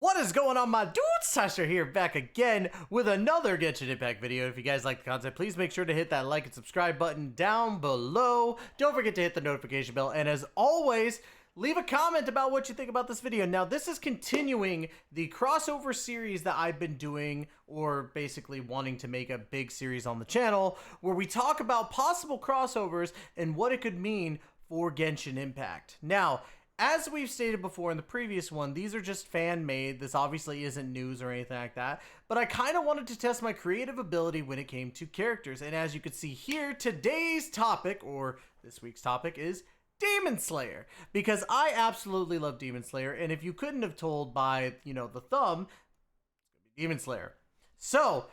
What is going on, my dudes? Tystra here, back again with another Genshin Impact video. If you guys like the content, please make sure to hit that like and subscribe button down below. Don't forget to hit the notification bell, and as always, leave a comment about what you think about this video. Now, this is continuing the crossover series that I've been doing, or basically wanting to make a big series on the channel, where we talk about possible crossovers and what it could mean for Genshin Impact. Now, as we've stated before in the previous one, these are just fan-made. This obviously isn't news or anything like that, but I kind of wanted to test my creative ability when it came to characters. And as you can see here, today's topic, or this week's topic, is Demon Slayer, because I absolutely love Demon Slayer, and if you couldn't have told by, the thumb, it's gonna be Demon Slayer. So,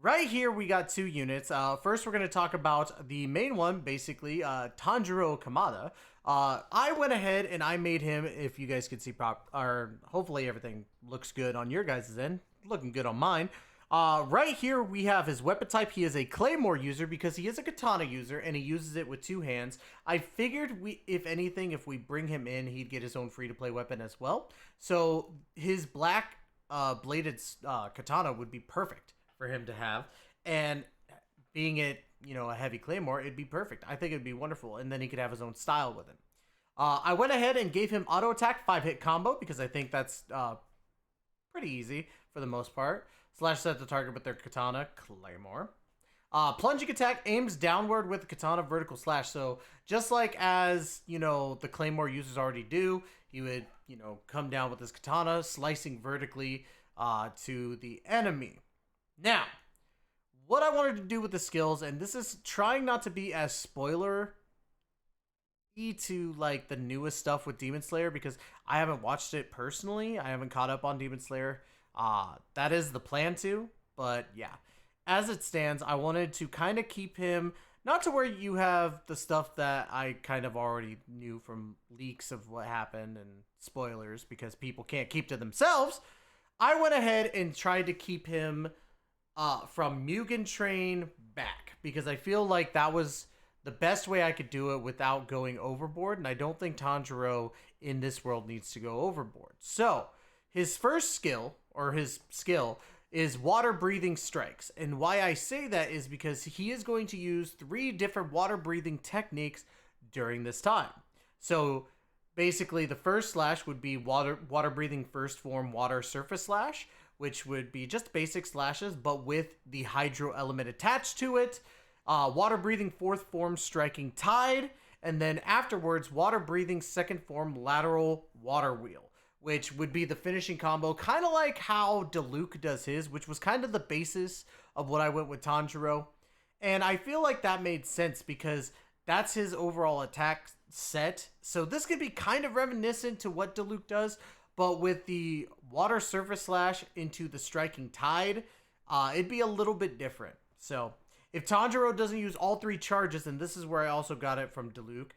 right here we got two units. First we're going to talk about the main one, basically, Tanjiro Kamada. I went ahead and I made him, if you guys can see hopefully everything looks good on your guys' end, looking good on mine. Right here we have his weapon type. He is a Claymore user because he is a katana user and he uses it with two hands. I figured if anything, if we bring him in, he'd get his own free-to-play weapon as well. So his black bladed katana would be perfect for him to have, and being it, a heavy claymore, it'd be perfect. I think it'd be wonderful, and then he could have his own style with him. I went ahead and gave him auto attack 5-hit combo because I think that's pretty easy for the most part. Slash set the target with their katana claymore. Plunging attack aims downward with the katana vertical slash. So just like as the claymore users already do, he would come down with his katana, slicing vertically to the enemy. Now, what I wanted to do with the skills, and this is trying not to be as spoiler-y to like the newest stuff with Demon Slayer, because I haven't watched it personally. I haven't caught up on Demon Slayer. That is the plan to, but yeah. As it stands, I wanted to kind of keep him, not to where you have the stuff that I kind of already knew from leaks of what happened and spoilers, because people can't keep to themselves. I went ahead and tried to keep him from Mugen Train back, because I feel like that was the best way I could do it without going overboard, and I don't think Tanjiro in this world needs to go overboard. So, his first skill, or his skill, is water breathing strikes, and why I say that is because he is going to use 3 different water breathing techniques during this time. So, basically, the first slash would be water breathing first form water surface slash, which would be just basic slashes, but with the hydro element attached to it. Water breathing fourth form striking tide, and then afterwards, water breathing second form lateral water wheel, which would be the finishing combo, kind of like how Diluc does his, which was kind of the basis of what I went with Tanjiro. And I feel like that made sense because that's his overall attack set. So this could be kind of reminiscent to what Diluc does, but with the water surface slash into the striking tide, it'd be a little bit different. So if Tanjiro doesn't use all 3 charges, and this is where I also got it from Diluc,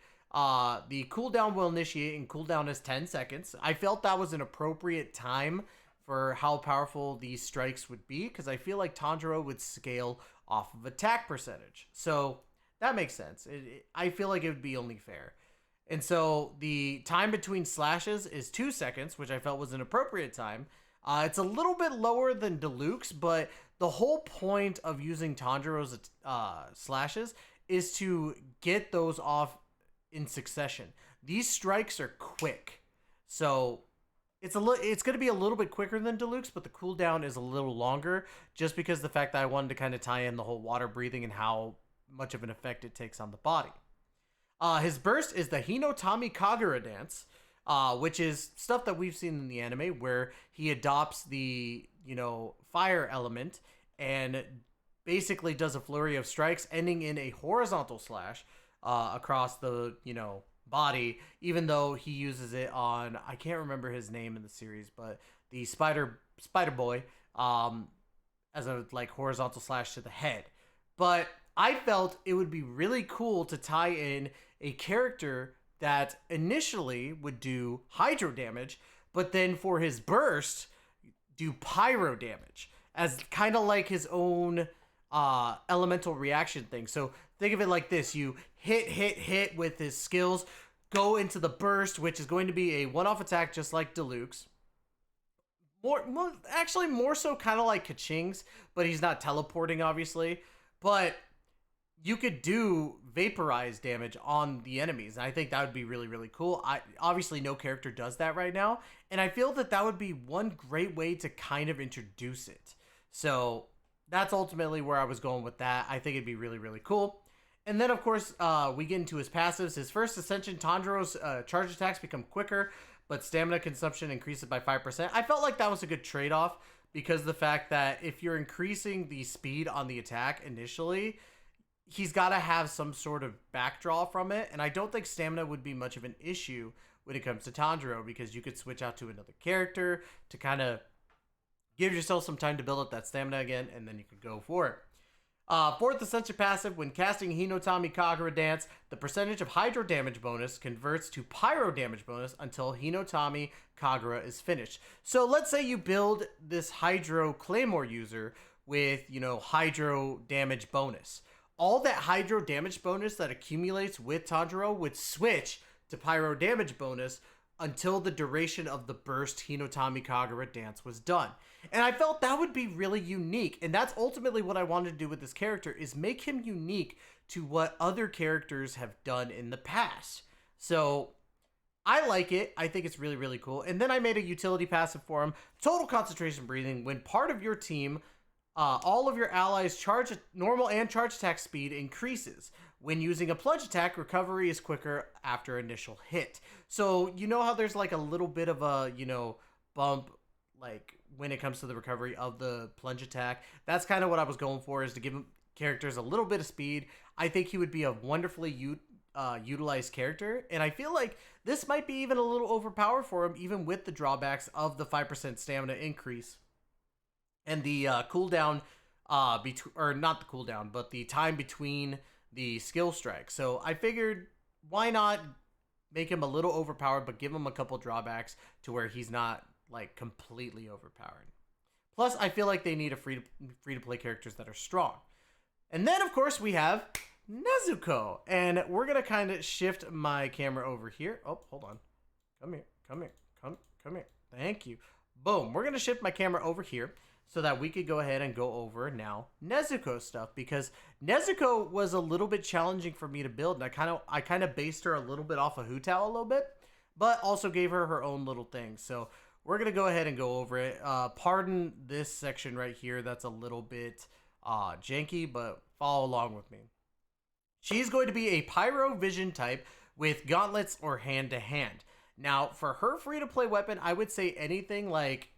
the cooldown will initiate, and cooldown is 10 seconds. I felt that was an appropriate time for how powerful these strikes would be, because I feel like Tanjiro would scale off of attack percentage. So that makes sense. I feel like it would be only fair. And so the time between slashes is 2 seconds, which I felt was an appropriate time. It's a little bit lower than Diluc's, but the whole point of using Tanjiro's slashes is to get those off in succession. These strikes are quick, so it's going to be a little bit quicker than Diluc's, but the cooldown is a little longer, just because of the fact that I wanted to kind of tie in the whole water breathing and how much of an effect it takes on the body. His burst is the Hinotami Kagura dance, which is stuff that we've seen in the anime, where he adopts the, fire element and basically does a flurry of strikes, ending in a horizontal slash across the, body, even though he uses it on, I can't remember his name in the series, but the Spider Boy, as a, horizontal slash to the head. But I felt it would be really cool to tie in a character that initially would do hydro damage, but then for his burst, do pyro damage, as kind of like his own elemental reaction thing. So think of it like this: you hit with his skills, go into the burst, which is going to be a one-off attack just like Diluc's. Actually more so kind of like Kaching's, but he's not teleporting obviously. But you could do vaporize damage on the enemies, and I think that would be really, really cool. I obviously no character does that right now, and I feel that that would be one great way to kind of introduce it. So that's ultimately where I was going with that. I think it'd be really, really cool. And then, of course, we get into his passives. His first ascension, Tanjiro's charge attacks become quicker, but stamina consumption increases by 5%. I felt like that was a good trade-off because the fact that if you're increasing the speed on the attack initially, he's got to have some sort of backdraw from it. And I don't think stamina would be much of an issue when it comes to Tanjiro because you could switch out to another character to kind of give yourself some time to build up that stamina again, and then you could go for it. Fourth Ascension passive, when casting Hinotami Kagura Dance, the percentage of Hydro damage bonus converts to Pyro damage bonus until Hinotami Kagura is finished. So let's say you build this Hydro Claymore user with, Hydro damage bonus. All that Hydro damage bonus that accumulates with Tanjiro would switch to Pyro damage bonus until the duration of the burst Hinotami Kagura dance was done. And I felt that would be really unique. And that's ultimately what I wanted to do with this character, is make him unique to what other characters have done in the past. So I like it. I think it's really, really cool. And then I made a utility passive for him. Total concentration breathing. When part of your team, all of your allies' normal and charge attack speed increases. When using a plunge attack, recovery is quicker after initial hit. So you know how there's like a little bit of a, bump, like when it comes to the recovery of the plunge attack. That's kind of what I was going for, is to give characters a little bit of speed. I think he would be a wonderfully utilized character, and I feel like this might be even a little overpowered for him, even with the drawbacks of the 5% stamina increase and the cooldown, or not the cooldown, but the time between the skill strike. So I figured, why not make him a little overpowered, but give him a couple drawbacks to where he's not like completely overpowered. Plus, I feel like they need a free to play characters that are strong. And then, of course, we have Nezuko, and we're gonna kind of shift my camera over here. Oh, hold on. Come here. Thank you. Boom. We're gonna shift my camera over here so that we could go ahead and go over now Nezuko stuff, because Nezuko was a little bit challenging for me to build, and I kind of based her a little bit off of Hu Tao a little bit, but also gave her her own little thing. So we're gonna go ahead and go over it. Pardon this section right here, that's a little bit janky, but follow along with me. She's going to be a Pyro Vision type with gauntlets or hand-to-hand. Now, for her free-to-play weapon, I would say anything like,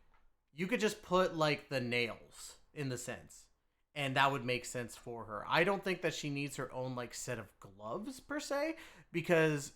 you could just put like the nails in the sense, and that would make sense for her. I don't think that she needs her own like set of gloves per se, because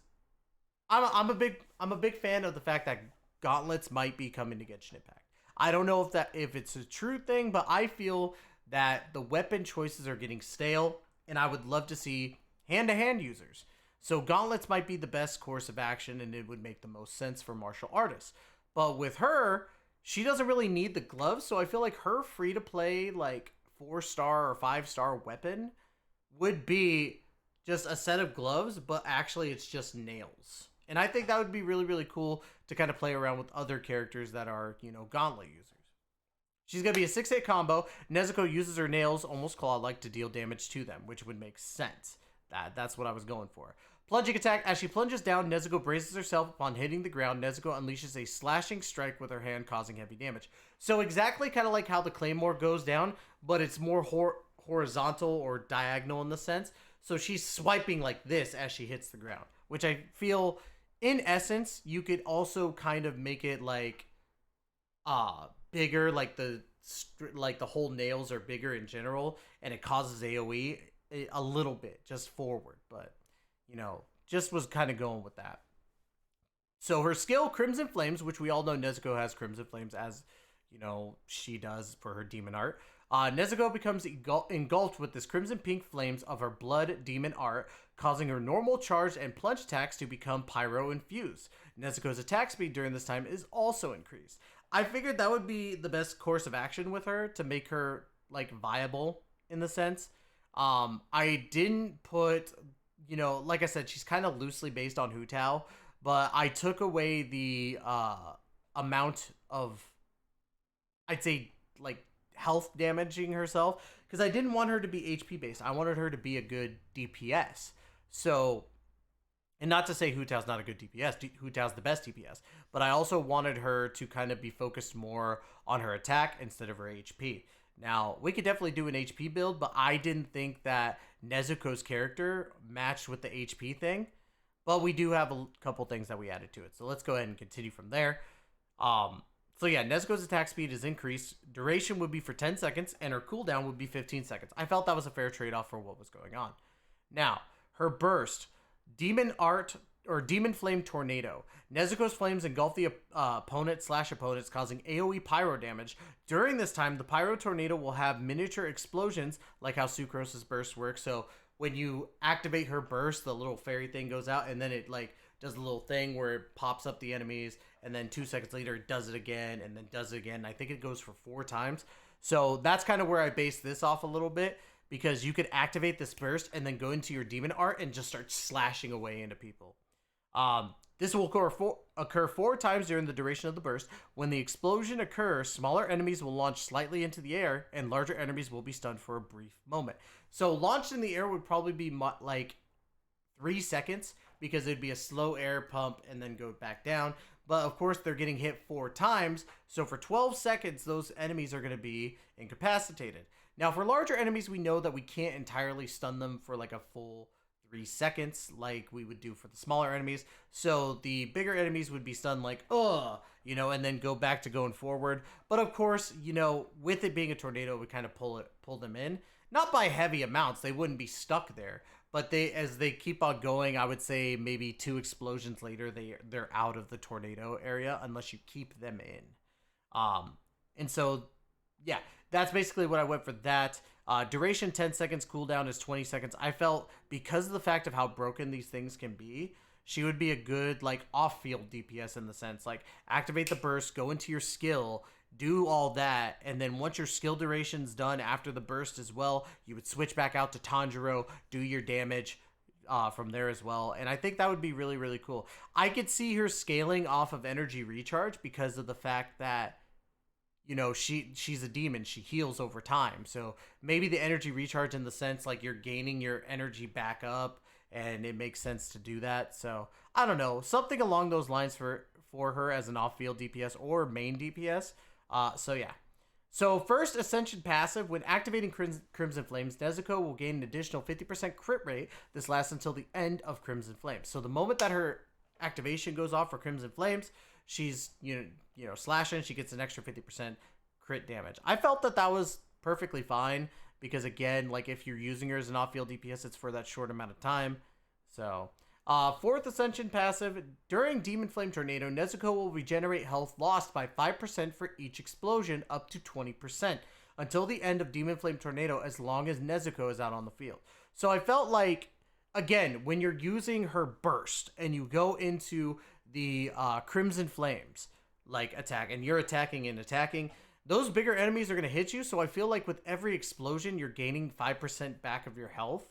I'm a big fan of the fact that gauntlets might be coming to Genshin Impact. I don't know if it's a true thing, but I feel that the weapon choices are getting stale, and I would love to see hand-to-hand users. So gauntlets might be the best course of action, and it would make the most sense for martial artists. But with her, she doesn't really need the gloves, so I feel like her free-to-play, like, 4-star or 5-star weapon would be just a set of gloves, but actually it's just nails. And I think that would be really, really cool to kind of play around with other characters that are, gauntlet users. She's going to be a 6-hit combo. Nezuko uses her nails, almost claw-like, to deal damage to them, which would make sense. That's what I was going for. Plunging attack. As she plunges down, Nezuko braces herself. Upon hitting the ground, Nezuko unleashes a slashing strike with her hand, causing heavy damage. So exactly kind of like how the Claymore goes down, but it's more horizontal or diagonal in the sense. So she's swiping like this as she hits the ground, which I feel, in essence, you could also kind of make it like bigger, like the whole nails are bigger in general, and it causes AoE a little bit just forward, but just was kind of going with that. So her skill, Crimson Flames, which we all know Nezuko has Crimson Flames, as she does for her demon art. Nezuko becomes engulfed with this crimson pink flames of her blood demon art, causing her normal charge and plunge attacks to become pyro infused. Nezuko's attack speed during this time is also increased. I figured that would be the best course of action with her to make her like viable in the sense. I didn't put, like I said, she's kind of loosely based on Hu Tao, but I took away the amount of I'd say, like, health damaging herself, because I didn't want her to be HP based. I wanted her to be a good DPS. So, and not to say Hu Tao's not a good DPS, Hu Tao's the best DPS, but I also wanted her to kind of be focused more on her attack instead of her HP. Now, we could definitely do an HP build, but I didn't think that Nezuko's character matched with the HP thing. But we do have a couple things that we added to it. So let's go ahead and continue from there. So yeah, Nezuko's attack speed is increased. Duration would be for 10 seconds, and her cooldown would be 15 seconds. I felt that was a fair trade-off for what was going on. Now, her burst, Demon Art or Demon Flame Tornado. Nezuko's flames engulf the opponent/opponents, causing AoE pyro damage. During this time, the pyro tornado will have miniature explosions, like how Sucrose's burst works. So when you activate her burst, the little fairy thing goes out, and then it like does a little thing where it pops up the enemies, and then 2 seconds later it does it again, and then does it again. I think it goes for 4 times. So that's kind of where I based this off a little bit, because you could activate this burst and then go into your demon art and just start slashing away into people. This will occur 4 times during the duration of the burst. When the explosion occurs, smaller enemies will launch slightly into the air, and larger enemies will be stunned for a brief moment. So launched in the air would probably be like 3 seconds, because it'd be a slow air pump and then go back down. But of course, they're getting hit 4 times. So for 12 seconds, those enemies are going to be incapacitated. Now, for larger enemies, we know that we can't entirely stun them for like a full 3 seconds like we would do for the smaller enemies. So the bigger enemies would be stunned like, and then go back to going forward. But of course, with it being a tornado, we kind of pull them in. Not by heavy amounts. They wouldn't be stuck there. But as they keep on going, I would say maybe 2 explosions later, they're out of the tornado area unless you keep them in. And so, yeah, that's basically what I went for that. Duration 10 seconds, cooldown is 20 seconds. I felt because of the fact of how broken these things can be, she would be a good like off-field DPS in the sense like activate the burst, go into your skill, do all that, and then once your skill duration's done after the burst as well, you would switch back out to Tanjiro, do your damage from there as well. And I think that would be really, really cool. I could see her scaling off of energy recharge because of the fact that she's a demon. She heals over time. So maybe the energy recharge in the sense like you're gaining your energy back up, and it makes sense to do that. So I don't know, something along those lines for her as an off-field DPS or main DPS. So yeah. So first Ascension passive, when activating Crimson Flames, Nezuko will gain an additional 50% crit rate. This lasts until the end of Crimson Flames. So the moment that her activation goes off for Crimson Flames, she's slashing, she gets an extra 50% crit damage. I felt that was perfectly fine because again, like if you're using her as an off-field DPS, it's for that short amount of time. So fourth Ascension passive, during Demon Flame Tornado, Nezuko will regenerate health lost by 5% for each explosion up to 20% until the end of Demon Flame Tornado as long as Nezuko is out on the field. So I felt like, again, when you're using her burst and you go into the Crimson Flames like attack and you're attacking, those bigger enemies are going to hit you. So I feel like with every explosion, you're gaining 5% back of your health.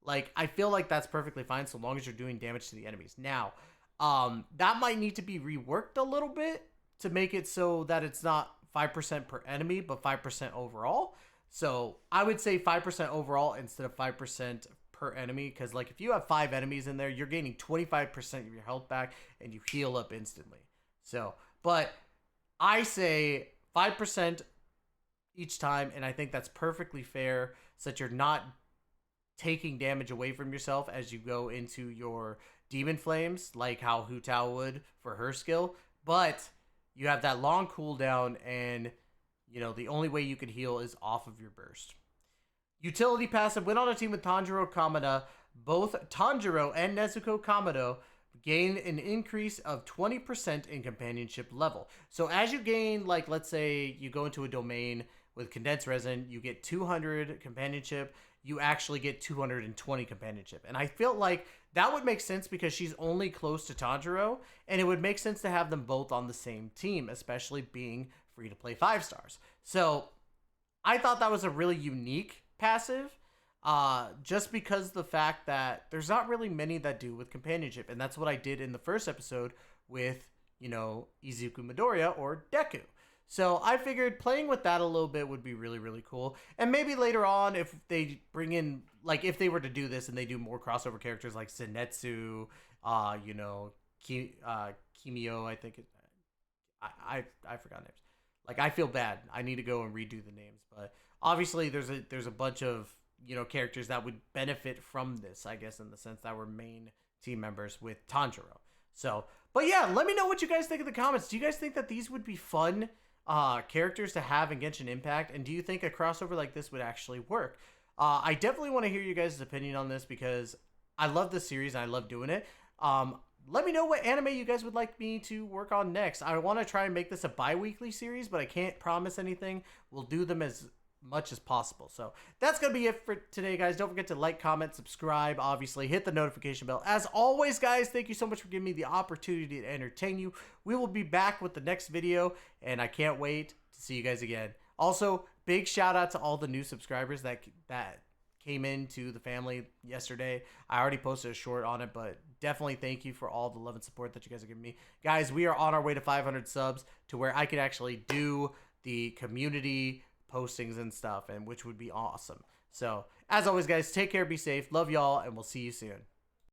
Like, I feel like that's perfectly fine so long as you're doing damage to the enemies. Now, that might need to be reworked a little bit to make it so that it's not 5% per enemy, but 5% overall. So I would say 5% overall instead of 5% per enemy, because like if you have 5 enemies in there, you're gaining 25% of your health back and you heal up instantly. So, but I say 5% each time, and I think that's perfectly fair so that you're not taking damage away from yourself as you go into your Demon Flames, like how Hu Tao would for her skill, but you have that long cooldown, and the only way you could heal is off of your burst. Utility passive, when on a team with Tanjiro Kamada, both Tanjiro and Nezuko Kamado gain an increase of 20% in companionship level. So as you gain, like let's say you go into a domain with condensed resin, you get 200 companionship, you actually get 220 companionship. And I feel like that would make sense because she's only close to Tanjiro, and it would make sense to have them both on the same team, especially being free to play 5 stars. So I thought that was a really unique passive, just because of the fact that there's not really many that do with companionship. And that's what I did in the first episode with, Izuku Midoriya or Deku. So I figured playing with that a little bit would be really, really cool. And maybe later on, if they bring in, like, if they were to do this and they do more crossover characters like Zenitsu, you know, Kimio, I think I forgot names. Like, I feel bad. I need to go and redo the names. But obviously, there's a bunch of, you know, characters that would benefit from this, I guess, in the sense that were main team members with Tanjiro. So, but yeah, let me know what you guys think in the comments. Do you guys think that these would be fun characters to have in Genshin Impact? And do you think a crossover like this would actually work? I definitely want to hear you guys' opinion on this because I love this series and I love doing it. Let me know what anime you guys would like me to work on next. I want to try and make this a bi-weekly series, but I can't promise anything. We'll do them as much as possible. So that's going to be it for today, guys. Don't forget to like, comment, subscribe, obviously. Hit the notification bell. As always, guys, thank you so much for giving me the opportunity to entertain you. We will be back with the next video, and I can't wait to see you guys again. Also, big shout out to all the new subscribers that came into the family yesterday. I already posted a short on it, but definitely thank you for all the love and support that you guys are giving me. Guys, we are on our way to 500 subs to where I can actually do the community postings and stuff, and which would be awesome. So, as always, guys, take care, be safe, love y'all, and we'll see you soon.